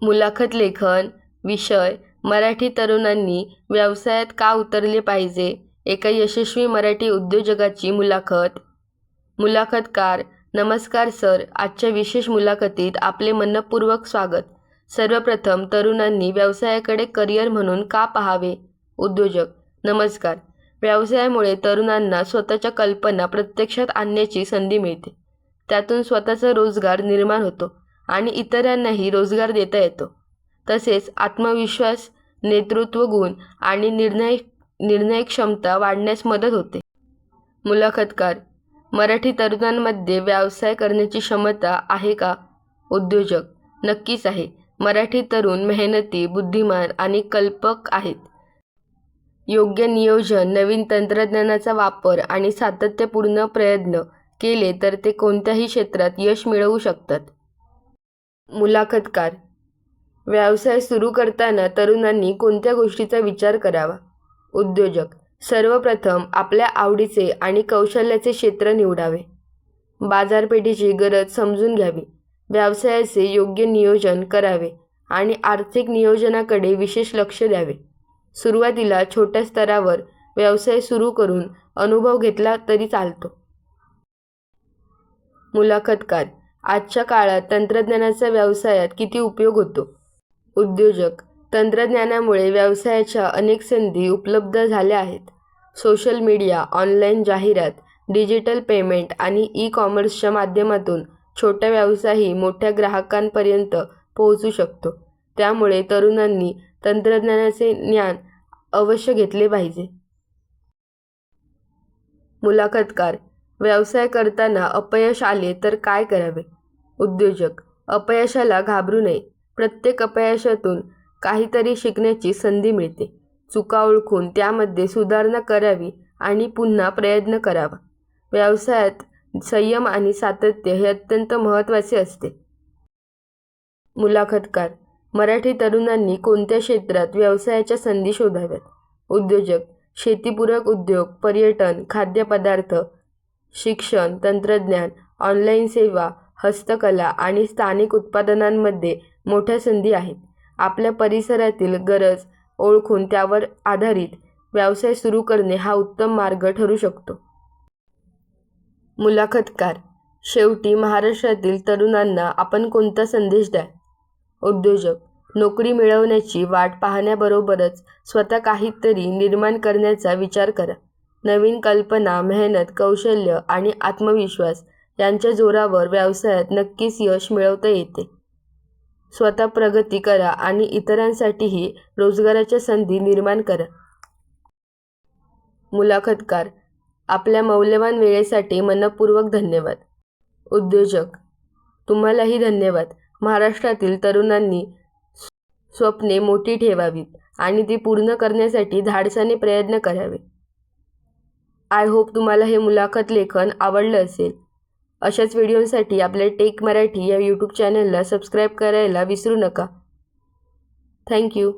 मुलाखत लेखन विषय मराठी तरुणांनी व्यवसायात का उतरले पाहिजे. एका यशस्वी मराठी उद्योजकाची मुलाखत. मुलाखतकार: नमस्कार सर, आजच्या विशेष मुलाखतीत आपले मनःपूर्वक स्वागत. सर्वप्रथम, तरुणांनी व्यवसायाकडे करिअर म्हणून का पाहावे. उद्योजक: नमस्कार. व्यवसायामुळे तरुणांना स्वतःच्या कल्पना प्रत्यक्षात आणण्याची संधी मिळते. त्यातून स्वतःचा रोजगार निर्माण होतो आणि इतरांनाही रोजगार देता येतो. तसेच आत्मविश्वास, नेतृत्व गुण आणि निर्णय क्षमता वाढण्यास मदत होते. मुलाखतकार: मराठी तरुणांमध्ये व्यवसाय करण्याची क्षमता आहे का. उद्योजक: नक्कीच आहे. मराठी तरुण मेहनती, बुद्धिमान आणि कल्पक आहेत. योग्य नियोजन, नवीन तंत्रज्ञानाचा वापर आणि सातत्यपूर्ण प्रयत्न केले तर ते कोणत्याही क्षेत्रात यश मिळवू शकतात. मुलाखतकार: व्यवसाय सुरू करताना तरुणांनी कोणत्या गोष्टीचा विचार करावा. उद्योजक: सर्वप्रथम आपल्या आवडीचे आणि कौशल्याचे क्षेत्र निवडावे. बाजारपेठेची गरज समजून घ्यावी. व्यवसायाचे योग्य नियोजन करावे आणि आर्थिक नियोजनाकडे विशेष लक्ष द्यावे. सुरुवातीला छोट्या स्तरावर व्यवसाय सुरू करून अनुभव घेतला तरी चालतो. मुलाखतकार: आजच्या काळात तंत्रज्ञानाचा व्यवसायात किती उपयोग होतो. उद्योजक: तंत्रज्ञानामुळे व्यवसायाच्या अनेक संधी उपलब्ध झाल्या आहेत. सोशल मीडिया, ऑनलाईन जाहिरात, डिजिटल पेमेंट आणि ई-कॉमर्सच्या माध्यमातून छोटा व्यवसायही मोठ्या ग्राहकांपर्यंत पोहोचू शकतो. त्यामुळे तरुणांनी तंत्रज्ञानाचे ज्ञान अवश्य घेतले पाहिजे. मुलाखतकार: व्यवसाय करताना अपयश आले तर काय करावे. उद्योजक: अपयशाला घाबरू नये. प्रत्येक अपयशातून काहीतरी शिकण्याची संधी मिळते. चुका ओळखून त्यामध्ये सुधारणा करावी आणि पुन्हा प्रयत्न करावा. व्यवसायात संयम आणि सातत्य हे अत्यंत महत्त्वाचे असते. मुलाखतकार: मराठी तरुणांनी कोणत्या क्षेत्रात व्यवसायाच्या संधी शोधाव्यात. उद्योजक: शेतीपूरक उद्योग, पर्यटन, खाद्यपदार्थ, शिक्षण, तंत्रज्ञान, ऑनलाईन सेवा, हस्तकला आणि स्थानिक उत्पादनांमध्ये मोठ्या संधी आहेत. आपल्या परिसरातील गरज ओळखून त्यावर आधारित व्यवसाय सुरू करणे हा उत्तम मार्ग ठरू शकतो. मुलाखतकार: शेवटी महाराष्ट्रातील तरुणांना आपण कोणता संदेश द्याल. उद्योजक: नोकरी मिळवण्याची वाट पाहण्याबरोबरच स्वतः काहीतरी निर्माण करण्याचा विचार करा. नवीन कल्पना, मेहनत, कौशल्य आणि आत्मविश्वास यांच्या जोरावर व्यवसायात नक्कीच यश मिळवता येते. स्वतः प्रगती करा आणि इतरांसाठीही रोजगाराच्या संधी निर्माण करा. मुलाखतकार: आपल्या मौल्यवान वेळेसाठी मनःपूर्वक धन्यवाद. उद्योजक: तुम्हालाही धन्यवाद. महाराष्ट्रातील तरुणांनी स्वप्ने मोठी ठेवावीत आणि ती पूर्ण करण्यासाठी धाडसाने प्रयत्न करावे. आय होप तुम्हाला हे मुलाखत लेखन आवडलं असेल. अशाच व्हिडिओसाठी आपल्या टेक मराठी या यूट्यूब चॅनलला सबस्क्राईब करायला विसरू नका. थँक्यू.